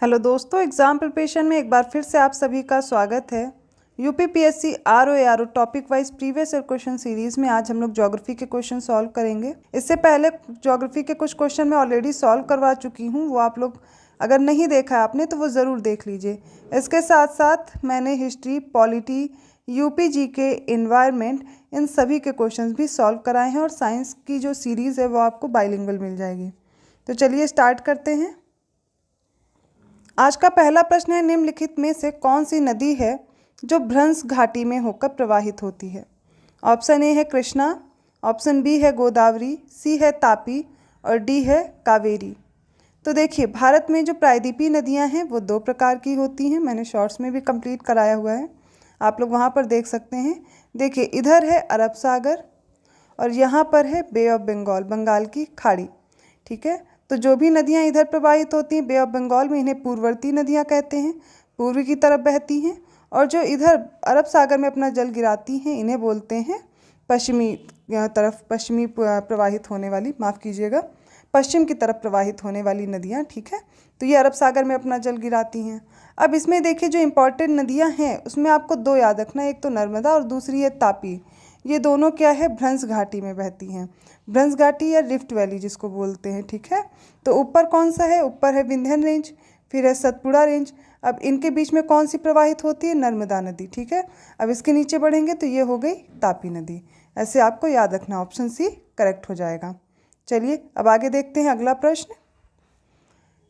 Hello दोस्तों, exam preparation में एक बार फिर से आप सभी का स्वागत है। UPPSC RO topic wise previous year question series में आज हम लोग ज्योग्राफी के क्वेश्चन सॉल्व करेंगे। इससे पहले ज्योग्राफी के कुछ क्वेश्चन मैं ऑलरेडी सॉल्व करवा चुकी हूँ, वो आप लोग अगर नहीं देखा है आपने तो वो ज़रूर देख लीजिए। इसके साथ साथ मैंने history, polity, UP GK, environment, इन सभी के क्वेश्चन भी सॉल्व कराए हैं और साइंस की जो सीरीज़ है वो आपको बाइलिंगुअल मिल जाएगी। तो चलिए स्टार्ट करते हैं। आज का पहला प्रश्न है, निम्नलिखित में से कौन सी नदी है जो भ्रंश घाटी में होकर प्रवाहित होती है? ऑप्शन ए है कृष्णा, ऑप्शन बी है गोदावरी, सी है तापी और डी है कावेरी। तो देखिए, भारत में जो प्रायद्वीपीय नदियां हैं वो दो प्रकार की होती हैं। मैंने शॉर्ट्स में भी कंप्लीट कराया हुआ है, आप लोग वहां पर देख सकते हैं। देखिए, इधर है अरब सागर और यहाँ पर है बे ऑफ बंगाल, बंगाल की खाड़ी। ठीक है, तो जो भी नदियाँ इधर प्रवाहित होती हैं बे ऑफ बंगाल में, इन्हें पूर्ववर्ती नदियाँ कहते हैं, पूर्वी की तरफ बहती हैं। और जो इधर अरब सागर में अपना जल गिराती हैं इन्हें बोलते हैं पश्चिमी तरफ, पश्चिमी प्रवाहित होने वाली, माफ़ कीजिएगा, पश्चिम की तरफ प्रवाहित होने वाली नदियाँ। ठीक है, तो ये अरब सागर में अपना जल गिराती हैं। अब इसमें देखिए, जो इम्पॉर्टेंट नदियाँ हैं उसमें आपको दो याद रखना, एक तो नर्मदा और दूसरी है तापी। ये दोनों क्या है, भ्रंश घाटी में बहती हैं, भ्रंश घाटी या रिफ्ट वैली जिसको बोलते हैं। ठीक है, तो ऊपर कौन सा है, ऊपर है विंध्य रेंज, फिर है सतपुड़ा रेंज। अब इनके बीच में कौन सी प्रवाहित होती है, नर्मदा नदी। ठीक है, अब इसके नीचे बढ़ेंगे तो ये हो गई तापी नदी। ऐसे आपको याद रखना, ऑप्शन सी करेक्ट हो जाएगा। चलिए अब आगे देखते हैं अगला प्रश्न।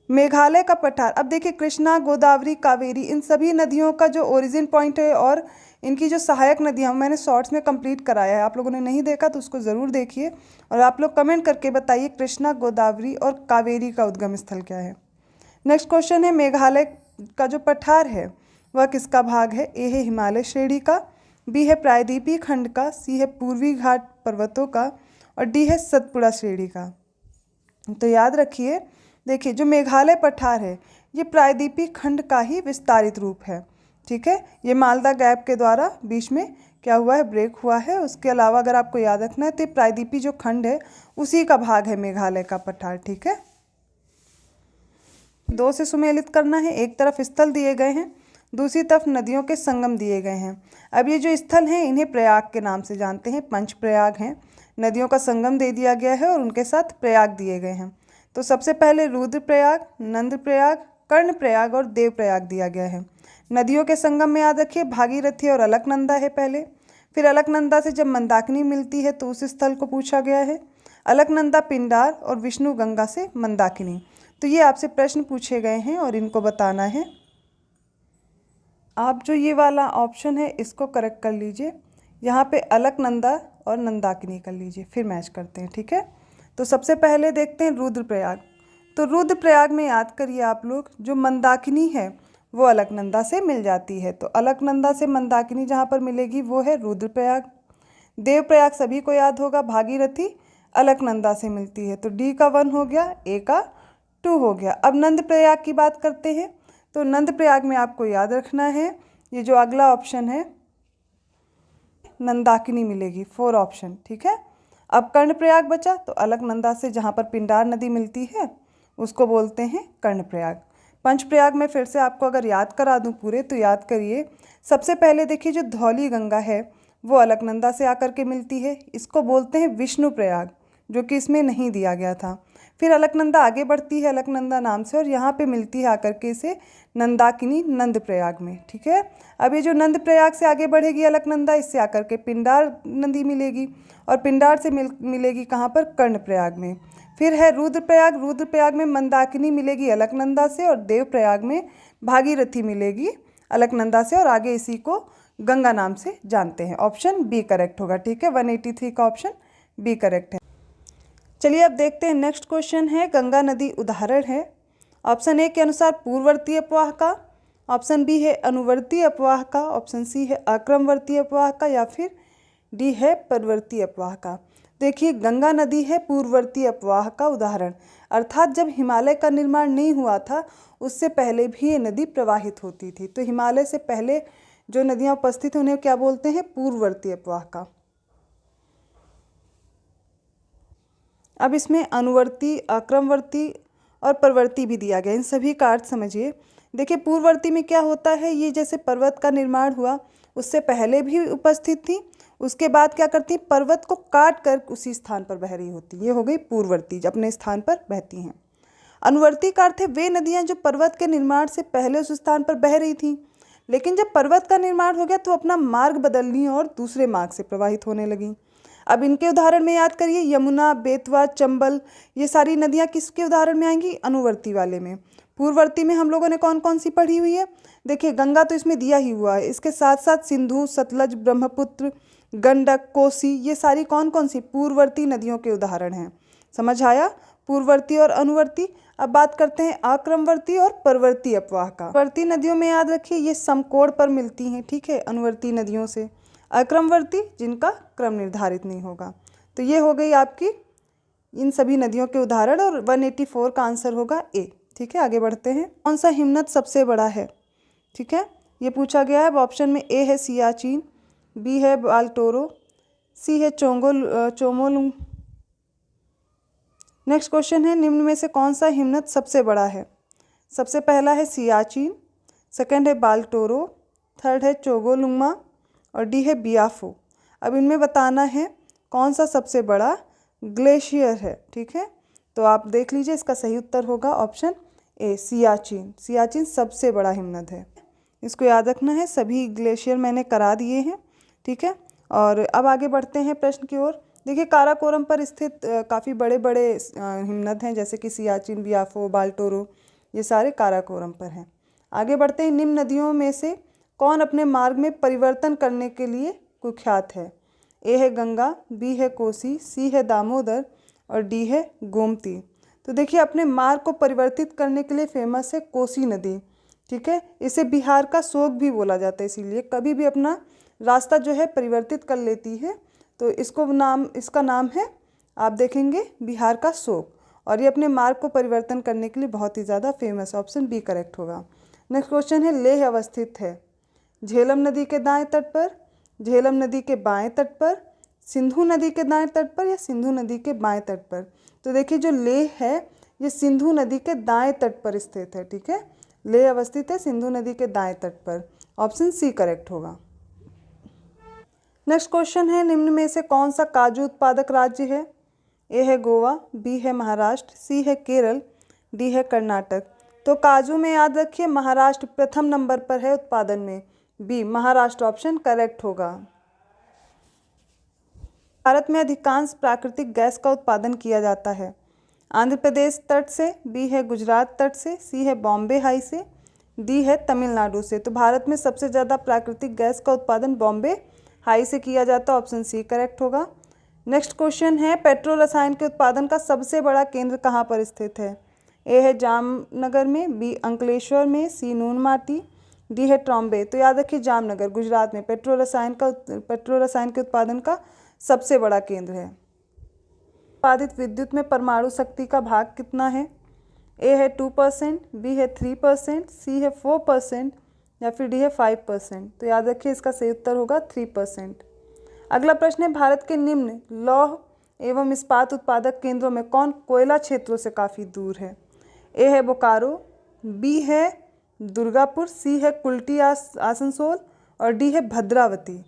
मेघालय का पठार। अब देखिए, कृष्णा, गोदावरी, कावेरी, इन सभी नदियों का जो ओरिजिन पॉइंट है और इनकी जो सहायक नदियाँ मैंने शॉर्ट्स में कंप्लीट कराया है, आप लोगों ने नहीं देखा तो उसको ज़रूर देखिए और आप लोग कमेंट करके बताइए कृष्णा, गोदावरी और कावेरी का उद्गम स्थल क्या है। नेक्स्ट क्वेश्चन है, मेघालय का जो पठार है वह किसका भाग है? ए है हिमालय श्रेणी का, बी है प्रायद्वीपीय खंड का, सी है पूर्वी घाट पर्वतों का और डी है सतपुड़ा श्रेणी का। तो याद रखिए, देखिए जो मेघालय पठार है ये प्रायद्वीपीय खंड का ही विस्तारित रूप है। ठीक है, ये मालदा गैप के द्वारा बीच में क्या हुआ है, ब्रेक हुआ है। उसके अलावा अगर आपको याद रखना है तो प्रायद्वीपीय जो खंड है उसी का भाग है मेघालय का पठार। ठीक है, दो से सुमेलित करना है, एक तरफ स्थल दिए गए हैं, दूसरी तरफ नदियों के संगम दिए गए हैं। अब ये जो स्थल हैं इन्हें प्रयाग के नाम से जानते हैं, पंच प्रयाग हैं। नदियों का संगम दे दिया गया है और उनके साथ प्रयाग दिए गए हैं। तो सबसे पहले रुद्रप्रयाग, नंदप्रयाग, कर्णप्रयाग और देवप्रयाग दिया गया है। नदियों के संगम में याद रखिए भागीरथी और अलकनंदा है पहले, फिर अलकनंदा से जब मंदाकिनी मिलती है तो उस स्थल को पूछा गया है। अलकनंदा पिंडार और विष्णु गंगा से मंदाकिनी। तो ये आपसे प्रश्न पूछे गए हैं और इनको बताना है। आप जो ये वाला ऑप्शन है इसको करेक्ट कर लीजिए, यहाँ पे अलकनंदा और नंदाकिनी कर लीजिए, फिर मैच करते हैं। ठीक है, तो सबसे पहले देखते हैं रुद्रप्रयाग। तो रुद्रप्रयाग में याद करिए आप लोग, जो मंदाकिनी है वो अलकनंदा से मिल जाती है, तो अलकनंदा से मंदाकिनी जहाँ पर मिलेगी वो है रुद्रप्रयाग। देवप्रयाग सभी को याद होगा, भागीरथी अलकनंदा से मिलती है, तो डी का 1 हो गया, ए का 2 हो गया। अब नंदप्रयाग की बात करते हैं, तो नंदप्रयाग में आपको याद रखना है ये जो अगला ऑप्शन है नंदाकिनी मिलेगी, 4 ऑप्शन। ठीक है, अब कर्णप्रयाग बचा, तो अलकनंदा से जहाँ पर पिंडार नदी मिलती है उसको बोलते हैं कर्णप्रयाग। पंचप्रयाग में फिर से आपको अगर याद करा दूँ पूरे तो याद करिए, सबसे पहले देखिए जो धौली गंगा है वो अलकनंदा से आकर के मिलती है, इसको बोलते हैं विष्णु प्रयाग, जो कि इसमें नहीं दिया गया था। फिर अलकनंदा आगे बढ़ती है अलकनंदा नाम से और यहाँ पे मिलती है आकर के इसे नंदाकिनी नंदप्रयाग में। ठीक है, अब ये जो नंदप्रयाग से आगे बढ़ेगी अलकनंदा, इससे आकर के पिंडार नदी मिलेगी और पिंडार से मिलेगी कहाँ पर, कर्णप्रयाग में। फिर है रुद्रप्रयाग, रुद्रप्रयाग में मंदाकिनी मिलेगी अलकनंदा से और देवप्रयाग में भागीरथी मिलेगी अलकनंदा से और आगे इसी को गंगा नाम से जानते हैं। ऑप्शन बी करेक्ट होगा। ठीक है, 183 का ऑप्शन बी करेक्ट है। चलिए अब देखते हैं नेक्स्ट क्वेश्चन है, गंगा नदी उदाहरण है। ऑप्शन ए के अनुसार पूर्ववर्ती अपवाह का, ऑप्शन बी है अनुवर्ती अपवाह का, ऑप्शन सी है अक्रमवर्ती अपवाह का या फिर डी है परवर्ती अपवाह का। देखिए, गंगा नदी है पूर्ववर्ती अपवाह का उदाहरण, अर्थात जब हिमालय का निर्माण नहीं हुआ था उससे पहले भी ये नदी प्रवाहित होती थी। तो हिमालय से पहले जो नदियाँ उपस्थित हैं उन्हें क्या बोलते हैं, पूर्ववर्ती अपवाह का। अब इसमें अनुवर्ती, अक्रमवर्ती और परवर्ती भी दिया गया। इन सभी का अर्थ समझिए। देखिए पूर्ववर्ती में क्या होता है, ये जैसे पर्वत का निर्माण हुआ उससे पहले भी उपस्थित थी, उसके बाद क्या करती, पर्वत को काट कर उसी स्थान पर बह रही होती, ये हो गई पूर्ववर्ती, अपने स्थान पर बहती हैं। अनुवर्ती का अर्थ है वे नदियाँ जो पर्वत के निर्माण से पहले उस स्थान पर बह रही थीं, लेकिन जब पर्वत का निर्माण हो गया तो अपना मार्ग बदल ली और दूसरे मार्ग से प्रवाहित होने लगीं। अब इनके उदाहरण में याद करिए, यमुना, बेतवा, चंबल, ये सारी नदियाँ किसके उदाहरण में आएंगी, अनुवर्ती वाले में। पूर्ववर्ती में हम लोगों ने कौन कौन सी पढ़ी हुई है, देखिए गंगा तो इसमें दिया ही हुआ है, इसके साथ साथ सिंधु, सतलज, ब्रह्मपुत्र, गंडक, कोसी, ये सारी कौन कौन सी पूर्ववर्ती नदियों के उदाहरण हैं। समझ आया, पूर्ववर्ती और अनुवर्ती। अब बात करते हैं आक्रमवर्ती और परवर्ती अपवाह का। परवर्ती नदियों में याद रखिए ये समकोण पर मिलती हैं, ठीक है, अनुवर्ती नदियों से। आक्रमवर्ती जिनका क्रम निर्धारित नहीं होगा। तो ये हो गई आपकी इन सभी नदियों के उदाहरण और 184 का आंसर होगा ए। ठीक है, आगे बढ़ते हैं। कौन सा हिमनद सबसे बड़ा है, ठीक है, ये पूछा गया है। ऑप्शन में ए है सियाचिन, बी है बाल्टोरो, सी है चोमोलुंग। नेक्स्ट क्वेश्चन है, निम्न में से कौन सा हिमनद सबसे बड़ा है। सबसे पहला है सियाचिन, सेकंड है बाल्टोरो, थर्ड है चोगोलुंगमा और डी है बियाफो। अब इनमें बताना है कौन सा सबसे बड़ा ग्लेशियर है, ठीक है। तो आप देख लीजिए, इसका सही उत्तर होगा ऑप्शन ए सियाचिन। सियाचिन सबसे बड़ा हिमनद है, इसको याद रखना है। सभी ग्लेशियर मैंने करा दिए हैं, ठीक है। और अब आगे बढ़ते हैं प्रश्न की ओर। देखिए काराकोरम पर स्थित काफ़ी बड़े बड़े हिमनद हैं, जैसे कि सियाचिन, बियाफो, बाल्टोरो, ये सारे काराकोरम पर हैं। आगे बढ़ते हैं, निम्न नदियों में से कौन अपने मार्ग में परिवर्तन करने के लिए कुख्यात है। ए है गंगा, बी है कोसी, सी है दामोदर और डी है गोमती। तो देखिए अपने मार्ग को परिवर्तित करने के लिए फेमस है कोसी नदी, ठीक है। इसे बिहार का शोक भी बोला जाता है, इसीलिए कभी भी अपना रास्ता जो है परिवर्तित कर लेती है तो इसका नाम है, आप देखेंगे, बिहार का शोक। और ये अपने मार्ग को परिवर्तन करने के लिए बहुत ही ज़्यादा फेमस, ऑप्शन बी करेक्ट होगा। नेक्स्ट क्वेश्चन है, लेह अवस्थित है झेलम नदी के दाएं तट पर, झेलम नदी के बाएं तट पर, सिंधु नदी के दाएं तट पर या सिंधु नदी के बाएं तट पर। तो देखिए जो लेह है ये सिंधु नदी के दाएं तट पर स्थित है, ठीक है। लेह अवस्थित है सिंधु नदी के दाएं तट पर, ऑप्शन सी करेक्ट होगा। नेक्स्ट क्वेश्चन है, निम्न में से कौन सा काजू उत्पादक राज्य है। ए है गोवा, बी है महाराष्ट्र, सी है केरल, डी है कर्नाटक। तो काजू में याद रखिए महाराष्ट्र प्रथम नंबर पर है उत्पादन में, बी महाराष्ट्र ऑप्शन करेक्ट होगा। भारत में अधिकांश प्राकृतिक गैस का उत्पादन किया जाता है। आंध्र प्रदेश तट से, बी है गुजरात तट से, सी है बॉम्बे हाई से, डी है तमिलनाडु से। तो भारत में सबसे ज़्यादा प्राकृतिक गैस का उत्पादन बॉम्बे हाई से किया जाता है, ऑप्शन सी करेक्ट होगा। नेक्स्ट क्वेश्चन है, पेट्रोल रसायन के उत्पादन का सबसे बड़ा केंद्र कहाँ पर स्थित है। ए है जामनगर में, बी अंकलेश्वर में, सी नूनमाटी, डी है ट्रॉम्बे। तो याद रखिए जामनगर गुजरात में पेट्रोल रसायन के उत्पादन का सबसे बड़ा केंद्र है। उत्पादित विद्युत में परमाणु शक्ति का भाग कितना है। ए है 2%, बी है 3%, सी है 4% या फिर डी है 5%। तो याद रखिए इसका सही उत्तर होगा 3%। अगला प्रश्न है, भारत के निम्न लौह एवं इस्पात उत्पादक केंद्रों में कौन कोयला क्षेत्रों से काफ़ी दूर है। ए है बोकारो, बी है दुर्गापुर, सी है कुल्टी आसनसोल और डी है भद्रावती।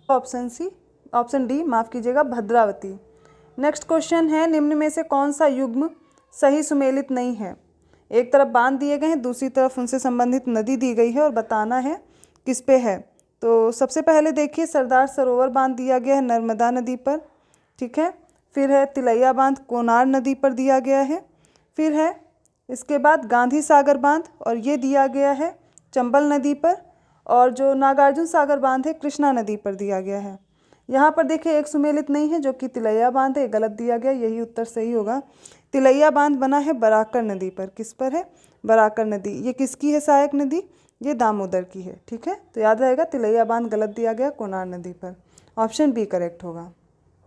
ऑप्शन डी माफ़ कीजिएगा, भद्रावती। नेक्स्ट क्वेश्चन है, निम्न में से कौन सा युग्म सही सुमेलित नहीं है। एक तरफ बांध दिए गए हैं, दूसरी तरफ उनसे संबंधित नदी दी गई है और बताना है किस पे है। तो सबसे पहले देखिए सरदार सरोवर बांध दिया गया है नर्मदा नदी पर, ठीक है। फिर है तिलैया बांध कोनार नदी पर दिया गया है। फिर है इसके बाद गांधी सागर बांध और ये दिया गया है चंबल नदी पर। और जो नागार्जुन सागर बांध है कृष्णा नदी पर दिया गया है। यहाँ पर देखिए एक सुमेलित नहीं है जो कि तिलैया बांध है, गलत दिया गया, यही उत्तर सही होगा। तिलैया बांध बना है बराकर नदी पर। किस पर है, बराकर नदी। ये किसकी है सहायक नदी, ये दामोदर की है, ठीक है। तो याद रहेगा तिलैया बांध गलत दिया गया, कोनार नदी पर, ऑप्शन बी करेक्ट होगा।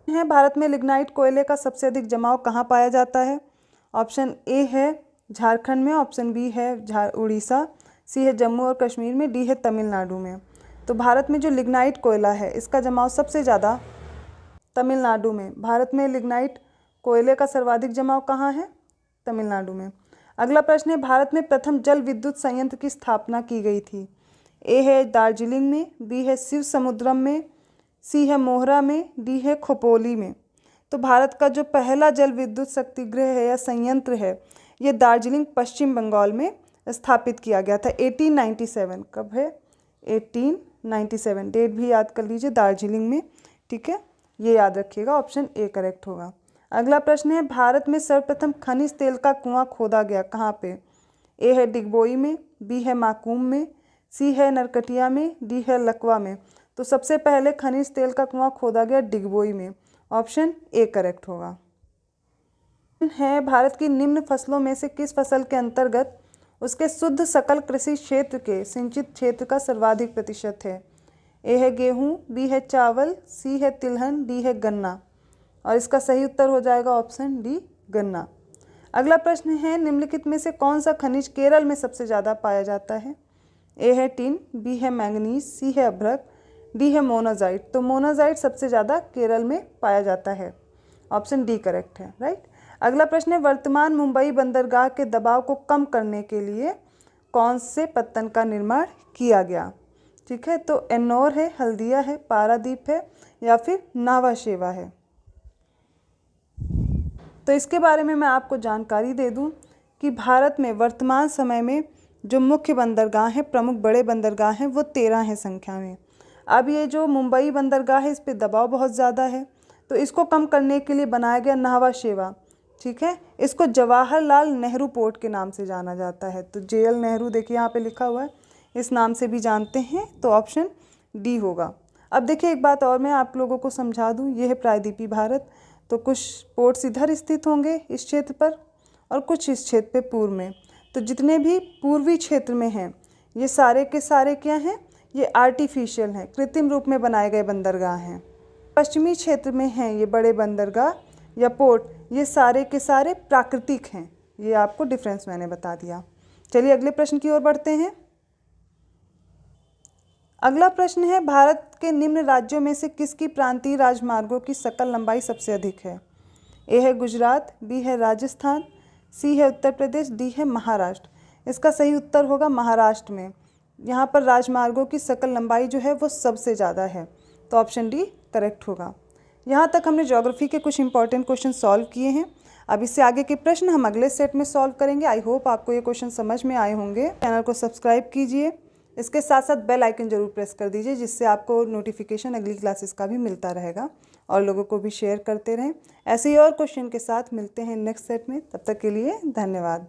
है भारत में लिग्नाइट कोयले का सबसे अधिक जमाव कहाँ पाया जाता है। ऑप्शन ए है झारखंड में, ऑप्शन बी है उड़ीसा, सी है जम्मू और कश्मीर में, डी है तमिलनाडु में। तो भारत में जो लिग्नाइट कोयला है इसका जमाव सबसे ज़्यादा तमिलनाडु में। भारत में लिग्नाइट कोयले का सर्वाधिक जमाव कहाँ है, तमिलनाडु में। अगला प्रश्न है, भारत में प्रथम जल विद्युत संयंत्र की स्थापना की गई थी? ए है दार्जिलिंग में, बी है शिव समुद्रम में, सी है मोहरा में, डी है खोपोली में। तो भारत का जो पहला जल विद्युत शक्तिगृह है या संयंत्र है, ये दार्जिलिंग पश्चिम बंगाल में स्थापित किया गया था 1897। कब है? 1897। डेट भी याद कर लीजिए, दार्जिलिंग में। ठीक है, ये याद रखिएगा, ऑप्शन ए करेक्ट होगा। अगला प्रश्न है, भारत में सर्वप्रथम खनिज तेल का कुआं खोदा गया कहाँ पे? ए है डिगबोई में, बी है माकूम में, सी है नरकटिया में, डी है लकवा में। तो सबसे पहले खनिज तेल का कुआं खोदा गया डिगबोई में, ऑप्शन ए करेक्ट होगा। है, भारत की निम्न फसलों में से किस फसल के अंतर्गत उसके शुद्ध सकल कृषि क्षेत्र के सिंचित क्षेत्र का सर्वाधिक प्रतिशत है? ए है गेहूँ, बी है चावल, सी है तिलहन, डी है गन्ना। और इसका सही उत्तर हो जाएगा ऑप्शन डी, गन्ना। अगला प्रश्न है, निम्नलिखित में से कौन सा खनिज केरल में सबसे ज़्यादा पाया जाता है? ए है टिन, बी है मैंगनीज, सी है अभ्रक, डी है मोनाजाइट। तो मोनाजाइट सबसे ज़्यादा केरल में पाया जाता है, ऑप्शन डी करेक्ट है, राइट। अगला प्रश्न है, वर्तमान मुंबई बंदरगाह के दबाव को कम करने के लिए कौन से पत्तन का निर्माण किया गया? ठीक है, तो एन्नौर है, हल्दिया है, पारादीप है या फिर नावा शेवा है। तो इसके बारे में मैं आपको जानकारी दे दूं कि भारत में वर्तमान समय में जो मुख्य बंदरगाह हैं, प्रमुख बड़े बंदरगाह हैं, वो 13 हैं संख्या में। अब ये जो मुंबई बंदरगाह है, इस पे दबाव बहुत ज़्यादा है, तो इसको कम करने के लिए बनाया गया नावा शेवा। ठीक है, इसको जवाहरलाल नेहरू पोर्ट के नाम से जाना जाता है। तो JL नेहरू देखिए यहाँ पे लिखा हुआ है, इस नाम से भी जानते हैं, तो ऑप्शन डी होगा। अब देखिए एक बात और मैं आप लोगों को समझा दूँ, ये है प्रायद्वीपीय भारत। तो कुछ पोर्ट्स इधर स्थित होंगे इस क्षेत्र पर और कुछ इस क्षेत्र पे पूर्व में। तो जितने भी पूर्वी क्षेत्र में हैं, ये सारे के सारे क्या हैं? ये आर्टिफिशियल हैं, कृत्रिम रूप में बनाए गए बंदरगाह हैं। पश्चिमी क्षेत्र में हैं ये बड़े बंदरगाह या पोर्ट, ये सारे के सारे प्राकृतिक हैं। ये आपको डिफरेंस मैंने बता दिया। चलिए अगले प्रश्न की ओर बढ़ते हैं। अगला प्रश्न है, भारत के निम्न राज्यों में से किसकी प्रांतीय राजमार्गों की सकल लंबाई सबसे अधिक है? ए है गुजरात, बी है राजस्थान, सी है उत्तर प्रदेश, डी है महाराष्ट्र। इसका सही उत्तर होगा महाराष्ट्र में। यहाँ पर राजमार्गों की सकल लंबाई जो है वो सबसे ज़्यादा है, तो ऑप्शन डी करेक्ट होगा। यहाँ तक हमने ज्योग्राफी के कुछ इंपॉर्टेंट क्वेश्चन सॉल्व किए हैं। अब इससे आगे के प्रश्न हम अगले सेट में सॉल्व करेंगे। आई होप आपको ये क्वेश्चन समझ में आए होंगे। चैनल को सब्सक्राइब कीजिए, इसके साथ साथ बेल आइकन जरूर प्रेस कर दीजिए, जिससे आपको नोटिफिकेशन अगली क्लासेस का भी मिलता रहेगा और लोगों को भी शेयर करते रहें। ऐसे ही और क्वेश्चन के साथ मिलते हैं नेक्स्ट सेट में। तब तक के लिए धन्यवाद।